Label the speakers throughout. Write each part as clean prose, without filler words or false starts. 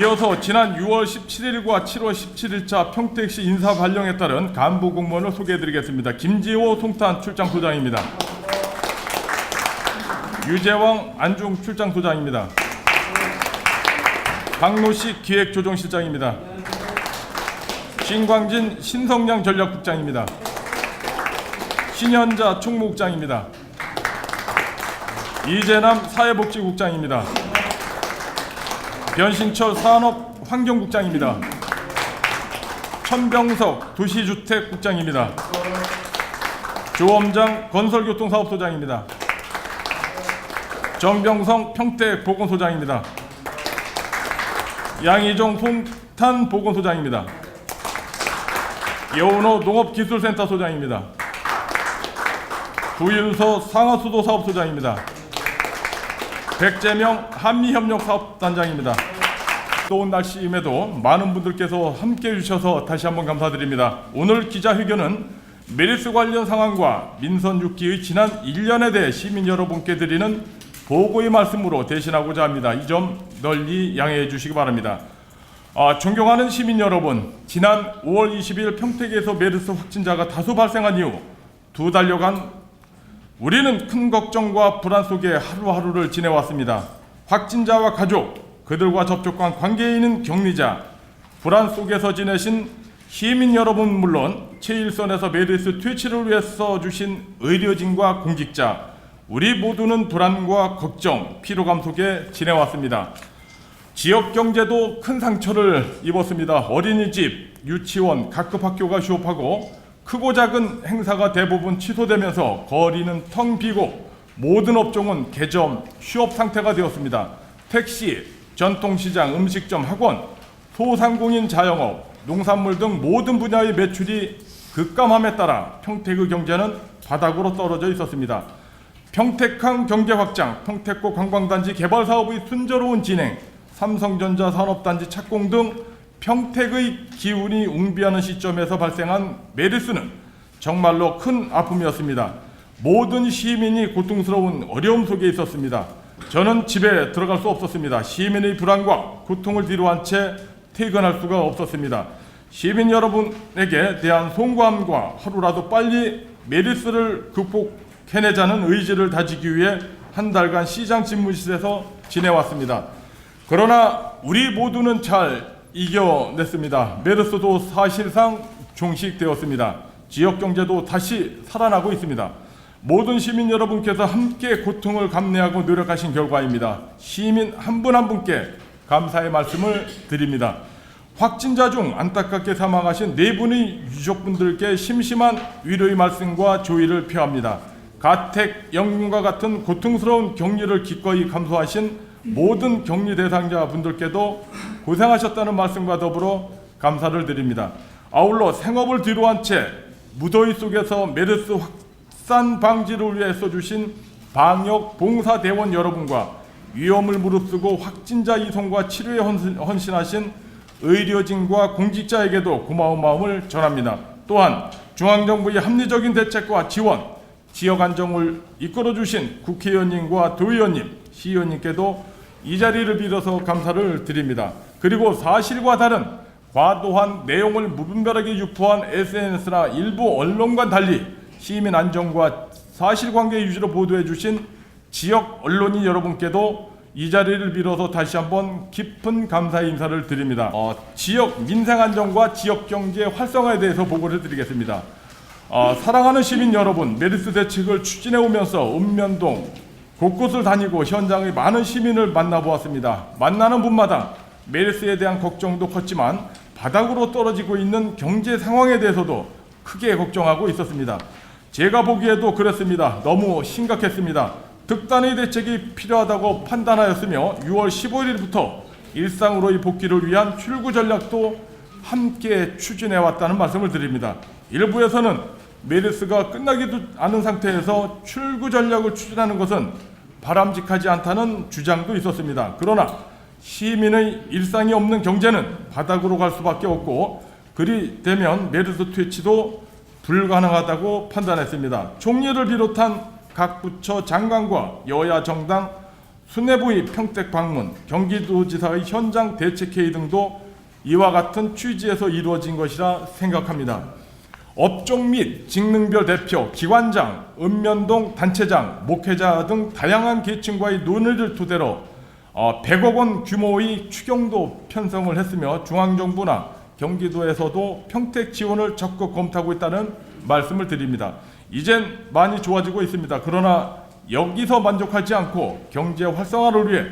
Speaker 1: 이어서 지난 6월 17일과 7월 17일자 평택시 인사 발령에 따른 간부 공무원을 소개해드리겠습니다. 김지호 송탄 출장소장입니다. 유재왕 안중 출장소장입니다. 박노식 기획조정실장입니다. 신광진 신성량 전략국장입니다. 신현자 총무국장입니다. 이재남 사회복지국장입니다. 변신철 산업환경국장입니다. 천병석 도시주택국장입니다. 조엄장 건설교통사업소장입니다. 정병성 평택보건소장입니다. 양희종 송탄보건소장입니다. 여운호 농업기술센터 소장입니다. 구윤서 상하수도사업소장입니다. 백재명 한미협력사업단장입니다. 더운 날씨임에도 많은 분들께서 함께해 주셔서 다시 한번 감사드립니다. 오늘 기자회견은 메르스 관련 상황과 민선 6기의 지난 1년에 대해 시민 여러분께 드리는 보고의 말씀으로 대신하고자 합니다. 이 점 널리 양해해 주시기 바랍니다. 존경하는 시민 여러분, 지난 5월 20일 평택에서 메르스 확진자가 다수 발생한 이후 2달여간 우리는 큰 걱정과 불안 속에 하루하루를 지내왔습니다. 확진자와 가족, 그들과 접촉한 관계에 있는 격리자, 불안 속에서 지내신 시민 여러분 물론 제1선에서 메르스 퇴치를 위해 써주신 의료진과 공직자, 우리 모두는 불안과 걱정, 피로감 속에 지내왔습니다. 지역 경제도 큰 상처를 입었습니다. 어린이집, 유치원, 각급 학교가 휴업하고 크고 작은 행사가 대부분 취소되면서 거리는 텅 비고 모든 업종은 개점, 휴업 상태가 되었습니다. 택시, 전통시장, 음식점, 학원, 소상공인 자영업, 농산물 등 모든 분야의 매출이 급감함에 따라 평택의 경제는 바닥으로 떨어져 있었습니다. 평택항 경제 확장, 평택고 관광단지 개발 사업의 순조로운 진행, 삼성전자 산업단지 착공 등 평택의 기운이 웅비하는 시점에서 발생한 메르스는 정말로 큰 아픔이었습니다. 모든 시민이 고통스러운 어려움 속에 있었습니다. 저는 집에 들어갈 수 없었습니다. 시민의 불안과 고통을 뒤로한 채 퇴근할 수가 없었습니다. 시민 여러분에게 대한 송구함과 하루라도 빨리 메르스를 극복해내자는 의지를 다지기 위해 한 달간 시장 집무실에서 지내왔습니다. 그러나 우리 모두는 잘 이겨냈습니다. 메르스도 사실상 종식되었습니다. 지역 경제도 다시 살아나고 있습니다. 모든 시민 여러분께서 함께 고통을 감내하고 노력하신 결과입니다. 시민 한 분 한 분께 감사의 말씀을 드립니다. 확진자 중 안타깝게 사망하신 4분의 유족분들께 심심한 위로의 말씀과 조의를 표합니다. 가택, 영문과 같은 고통스러운 격리를 기꺼이 감수하신 모든 격리 대상자 분들께도 고생하셨다는 말씀과 더불어 감사를 드립니다. 아울러 생업을 뒤로한 채 무더위 속에서 메르스 확산 방지를 위해 써주신 방역 봉사대원 여러분과 위험을 무릅쓰고 확진자 이송과 치료에 헌신하신 의료진과 공직자에게도 고마운 마음을 전합니다. 또한 중앙정부의 합리적인 대책과 지원, 지역 안정을 이끌어주신 국회의원님과 도의원님, 시의원님께도 이 자리를 빌어서 감사를 드립니다. 그리고 사실과 다른 과도한 내용을 무분별하게 유포한 SNS나 일부 언론과 달리 시민 안전과 사실관계 유지로 보도해 주신 지역 언론인 여러분께도 이 자리를 빌어서 다시 한번 깊은 감사의 인사를 드립니다. 지역 민생 안정과 지역 경제 활성화에 대해서 보고를 드리겠습니다. 사랑하는 시민 여러분, 메르스 대책을 추진해 오면서 읍면동 곳곳을 다니고 현장의 많은 시민을 만나보았습니다. 만나는 분마다 메르스에 대한 걱정도 컸지만 바닥으로 떨어지고 있는 경제 상황에 대해서도 크게 걱정하고 있었습니다. 제가 보기에도 그랬습니다. 너무 심각했습니다. 특단의 대책이 필요하다고 판단하였으며 6월 15일부터 일상으로의 복귀를 위한 출구 전략도 함께 추진해왔다는 말씀을 드립니다. 일부에서는 메르스가 끝나기도 않은 상태에서 출구 전략을 추진하는 것은 바람직하지 않다는 주장도 있었습니다. 그러나 시민의 일상이 없는 경제는 바닥으로 갈 수밖에 없고 그리 되면 메르스 퇴치도 불가능하다고 판단했습니다. 총리를 비롯한 각 부처 장관과 여야 정당 수뇌부의 평택 방문, 경기도지사의 현장 대책회의 등도 이와 같은 취지에서 이루어진 것이라 생각합니다. 업종 및 직능별 대표, 기관장, 읍면동 단체장, 목회자 등 다양한 계층과의 논의를 토대로 100억 원 규모의 추경도 편성을 했으며 중앙정부나 경기도에서도 평택 지원을 적극 검토하고 있다는 말씀을 드립니다. 이젠 많이 좋아지고 있습니다. 그러나 여기서 만족하지 않고 경제 활성화를 위해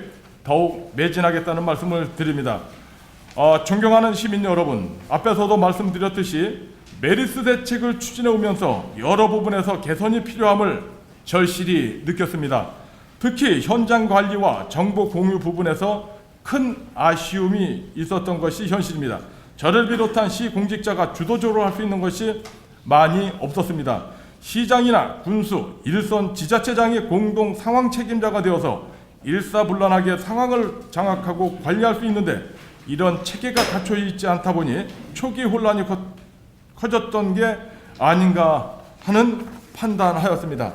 Speaker 1: 더욱 매진하겠다는 말씀을 드립니다. 존경하는 시민 여러분, 앞에서도 말씀드렸듯이 메르스 대책을 추진해 오면서 여러 부분에서 개선이 필요함을 절실히 느꼈습니다. 특히 현장 관리와 정보 공유 부분에서 큰 아쉬움이 있었던 것이 현실입니다. 저를 비롯한 시 공직자가 주도적으로 할 수 있는 것이 많이 없었습니다. 시장이나 군수, 일선 지자체장이 공동 상황 책임자가 되어서 일사불란하게 상황을 장악하고 관리할 수 있는데 이런 체계가 갖춰 있지 않다 보니 초기 혼란이 커졌던 게 아닌가 하는 판단하였습니다.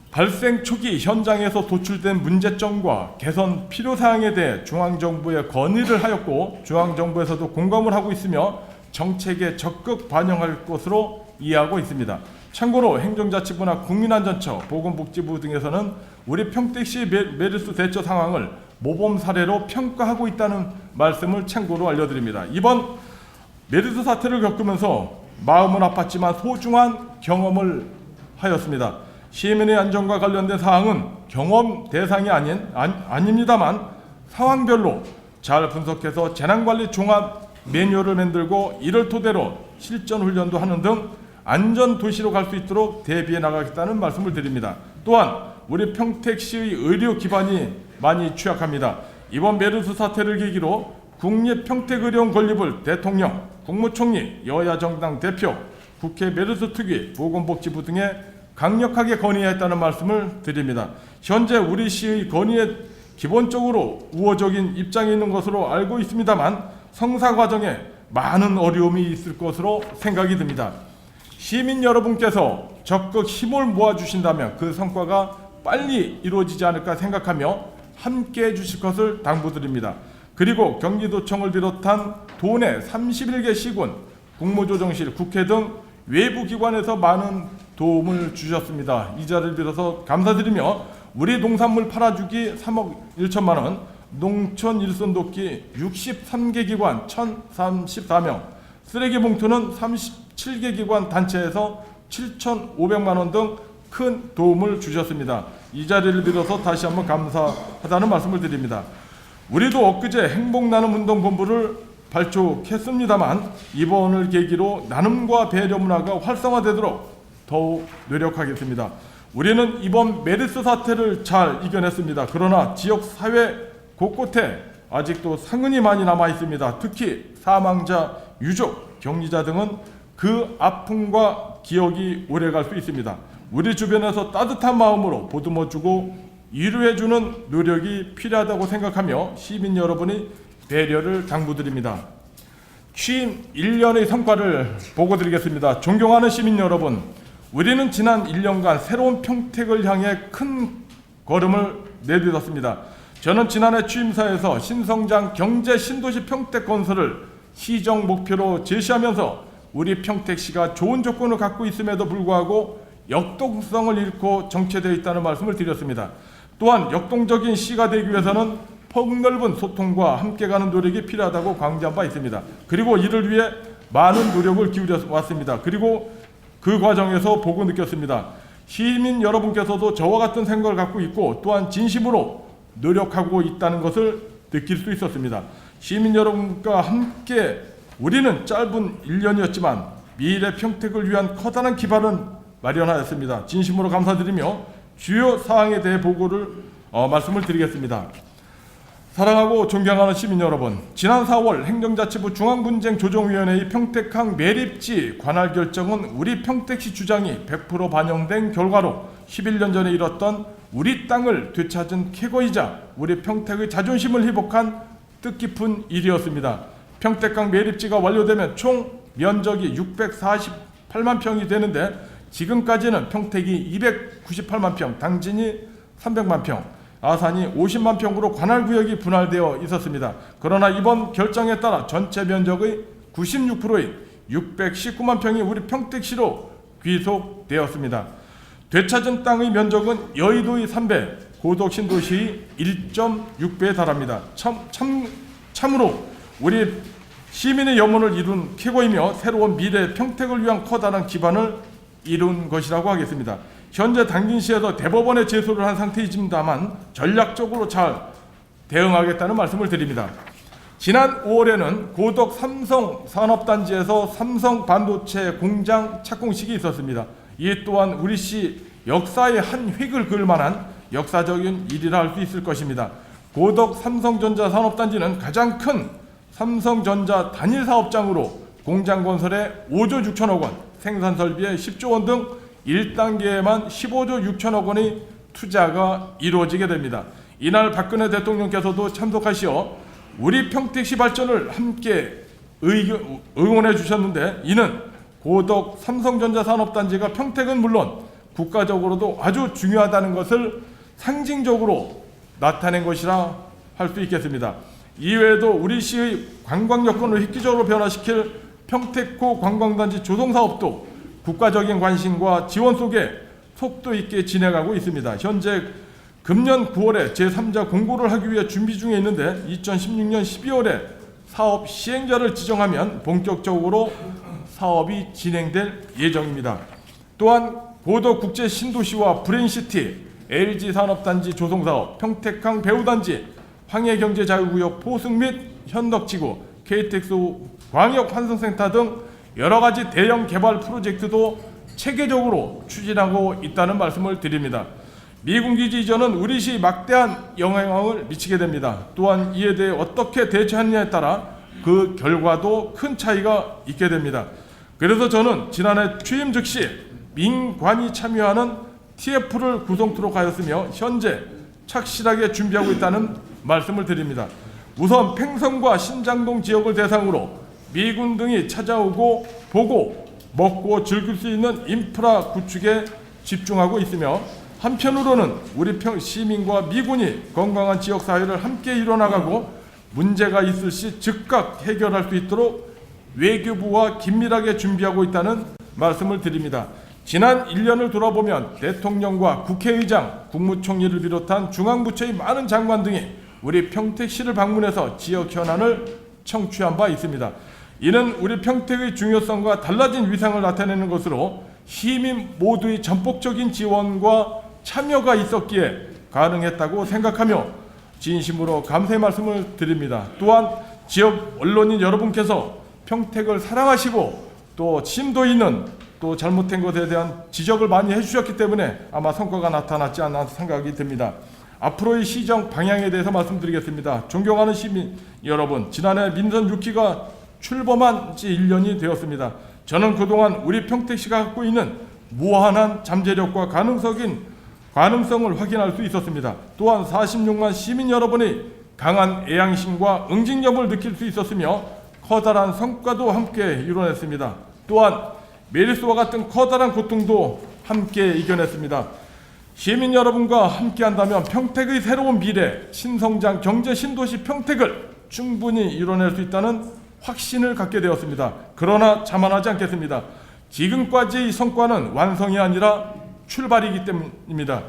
Speaker 1: 발생 초기 현장에서 도출된 문제점과 개선 필요사항에 대해 중앙정부에 건의를 하였고 중앙정부에서도 공감을 하고 있으며 정책에 적극 반영할 것으로 이해하고 있습니다. 참고로 행정자치부나 국민안전처, 보건복지부 등에서는 우리 평택시 메르스 대처 상황을 모범 사례로 평가하고 있다는 말씀을 참고로 알려드립니다. 이번 메르스 사태를 겪으면서 마음은 아팠지만 소중한 경험을 하였습니다. 시민의 안전과 관련된 사항은 경험 대상이 아닙니다만 상황별로 잘 분석해서 재난관리 종합 매뉴얼을 만들고 이를 토대로 실전 훈련도 하는 등 안전 도시로 갈 수 있도록 대비해 나가겠다는 말씀을 드립니다. 또한 우리 평택시의 의료 기반이 많이 취약합니다. 이번 메르스 사태를 계기로 국립평택의료원 건립을 대통령, 국무총리, 여야 정당 대표, 국회 메르스 특위, 보건복지부 등에 강력하게 건의했다는 말씀을 드립니다. 현재 우리 시의 건의에 기본적으로 우호적인 입장에 있는 것으로 알고 있습니다만 성사 과정에 많은 어려움이 있을 것으로 생각이 듭니다. 시민 여러분께서 적극 힘을 모아주신다면 그 성과가 빨리 이루어지지 않을까 생각하며 함께해 주실 것을 당부드립니다. 그리고 경기도청을 비롯한 도내 31개 시군, 국무조정실, 국회 등 외부 기관에서 많은 도움을 주셨습니다. 이 자리를 빌어서 감사드리며 우리 농산물 팔아주기 3억 1천만 원, 농촌 일손 돕기 63개 기관 1,034명, 쓰레기 봉투는 37개 기관 단체에서 7,500만 원 등 큰 도움을 주셨습니다. 이 자리를 빌어서 다시 한번 감사하다는 말씀을 드립니다. 우리도 엊그제 행복나눔 운동본부를 발족했습니다만 이번을 계기로 나눔과 배려 문화가 활성화되도록 더욱 노력하겠습니다. 우리는 이번 메르스 사태를 잘 이겨냈습니다. 그러나 지역 사회 곳곳에 아직도 상흔이 많이 남아 있습니다. 특히 사망자, 유족, 격리자 등은 그 아픔과 기억이 오래갈 수 있습니다. 우리 주변에서 따뜻한 마음으로 보듬어주고 위로해주는 노력이 필요하다고 생각하며 시민 여러분의 배려를 당부드립니다. 취임 1년의 성과를 보고드리겠습니다. 존경하는 시민 여러분, 우리는 지난 1년간 새로운 평택을 향해 큰 걸음을 내딛었습니다. 저는 지난해 취임사에서 신성장 경제 신도시 평택 건설을 시정 목표로 제시하면서 우리 평택시가 좋은 조건을 갖고 있음에도 불구하고 역동성을 잃고 정체되어 있다는 말씀을 드렸습니다. 또한 역동적인 시가 되기 위해서는 폭넓은 소통과 함께 가는 노력이 필요하다고 강조한 바 있습니다. 그리고 이를 위해 많은 노력을 기울여 왔습니다. 그리고 그 과정에서 보고 느꼈습니다. 시민 여러분께서도 저와 같은 생각을 갖고 있고 또한 진심으로 노력하고 있다는 것을 느낄 수 있었습니다. 시민 여러분과 함께 우리는 짧은 1년이었지만 미래 평택을 위한 커다란 기반을 마련하였습니다. 진심으로 감사드리며 주요 사항에 대해 보고를 말씀을 드리겠습니다. 사랑하고 존경하는 시민 여러분, 지난 4월 행정자치부 중앙분쟁조정위원회의 평택항 매립지 관할 결정은 우리 평택시 주장이 100% 반영된 결과로 11년 전에 이뤘던 우리 땅을 되찾은 쾌거이자 우리 평택의 자존심을 회복한 뜻깊은 일이었습니다. 평택항 매립지가 완료되면 총 면적이 648만 평이 되는데 지금까지는 평택이 298만 평, 당진이 300만 평, 아산이 50만 평으로 관할구역이 분할되어 있었습니다. 그러나 이번 결정에 따라 전체 면적의 96%인 619만 평이 우리 평택시로 귀속되었습니다. 되찾은 땅의 면적은 여의도의 3배, 고덕 신도시의 1.6배에 달합니다. 참으로 우리 시민의 염원을 이룬 쾌거이며 새로운 미래 평택을 위한 커다란 기반을 이룬 것이라고 하겠습니다. 현재 당진시에서 대법원에 제소를 한 상태이지만 전략적으로 잘 대응하겠다는 말씀을 드립니다. 지난 5월에는 고덕 삼성 산업단지에서 삼성 반도체 공장 착공식이 있었습니다. 이 또한 우리 시 역사의 한 획을 그을 만한 역사적인 일이라 할 수 있을 것입니다. 고덕 삼성전자 산업단지는 가장 큰 삼성전자 단일 사업장으로 공장 건설에 5조 6천억 원, 생산 설비에 10조 원 등 1단계에만 15조 6천억 원의 투자가 이루어지게 됩니다. 이날 박근혜 대통령께서도 참석하시어 우리 평택시 발전을 함께 응원해 주셨는데, 이는 고덕 삼성전자 산업단지가 평택은 물론 국가적으로도 아주 중요하다는 것을 상징적으로 나타낸 것이라 할 수 있겠습니다. 이외에도 우리 시의 관광 여건을 획기적으로 변화시킬 평택호 관광단지 조성사업도 국가적인 관심과 지원 속에 속도 있게 진행하고 있습니다. 현재 금년 9월에 제3자 공고를 하기 위해 준비 중에 있는데 2016년 12월에 사업 시행자를 지정하면 본격적으로 사업이 진행될 예정입니다. 또한 고덕 국제 신도시와 브레인시티, LG 산업단지 조성사업, 평택항 배후단지, 황해경제자유구역 포승 및 현덕지구, KTX 광역환승센터 등 여러가지 대형 개발 프로젝트도 체계적으로 추진하고 있다는 말씀을 드립니다. 미군기지 이전은 우리 시 막대한 영향을 미치게 됩니다. 또한 이에 대해 어떻게 대처하느냐에 따라 그 결과도 큰 차이가 있게 됩니다. 그래서 저는 지난해 취임 즉시 민관이 참여하는 TF를 구성토록 하였으며 현재 착실하게 준비하고 있다는 말씀을 드립니다. 우선 팽성과 신장동 지역을 대상으로 미군 등이 찾아오고 보고 먹고 즐길 수 있는 인프라 구축에 집중하고 있으며, 한편으로는 우리 시민과 미군이 건강한 지역사회를 함께 이뤄나가고 문제가 있을 시 즉각 해결할 수 있도록 외교부와 긴밀하게 준비하고 있다는 말씀을 드립니다. 지난 1년을 돌아보면 대통령과 국회의장, 국무총리를 비롯한 중앙부처의 많은 장관 등이 우리 평택시를 방문해서 지역 현안을 청취한 바 있습니다. 이는 우리 평택의 중요성과 달라진 위상을 나타내는 것으로 시민 모두의 전폭적인 지원과 참여가 있었기에 가능했다고 생각하며 진심으로 감사의 말씀을 드립니다. 또한 지역 언론인 여러분께서 평택을 사랑하시고 또 심도 있는 또 잘못된 것에 대한 지적을 많이 해주셨기 때문에 아마 성과가 나타났지 않나 생각이 듭니다. 앞으로의 시정 방향에 대해서 말씀드리겠습니다. 존경하는 시민 여러분, 지난해 민선 6기가 출범한 지 1년이 되었습니다. 저는 그동안 우리 평택시가 갖고 있는 무한한 잠재력과 가능성을 확인할 수 있었습니다. 또한 46만 시민 여러분의 강한 애양심과 응징력을 느낄 수 있었으며 커다란 성과도 함께 이뤄냈습니다. 또한 메르스와 같은 커다란 고통도 함께 이겨냈습니다. 시민 여러분과 함께한다면 평택의 새로운 미래, 신성장 경제 신도시 평택을 충분히 이뤄낼 수 있다는 확신을 갖게 되었습니다. 그러나 자만하지 않겠습니다. 지금까지의 성과는 완성이 아니라 출발이기 때문입니다.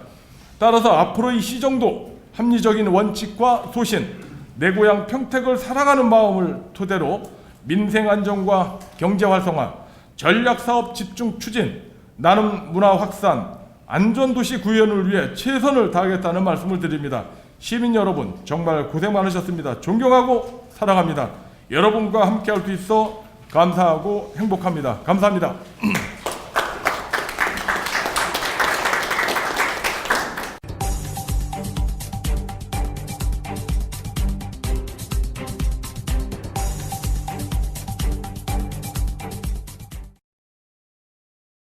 Speaker 1: 따라서 앞으로의 시정도 합리적인 원칙과 소신, 내 고향 평택을 사랑하는 마음을 토대로 민생 안정과 경제 활성화, 전략사업 집중 추진, 나눔 문화 확산, 안전도시 구현을 위해 최선을 다하겠다는 말씀을 드립니다. 시민 여러분 정말 고생 많으셨습니다. 존경하고 사랑합니다. 여러분과 함께할 수 있어 감사하고 행복합니다. 감사합니다.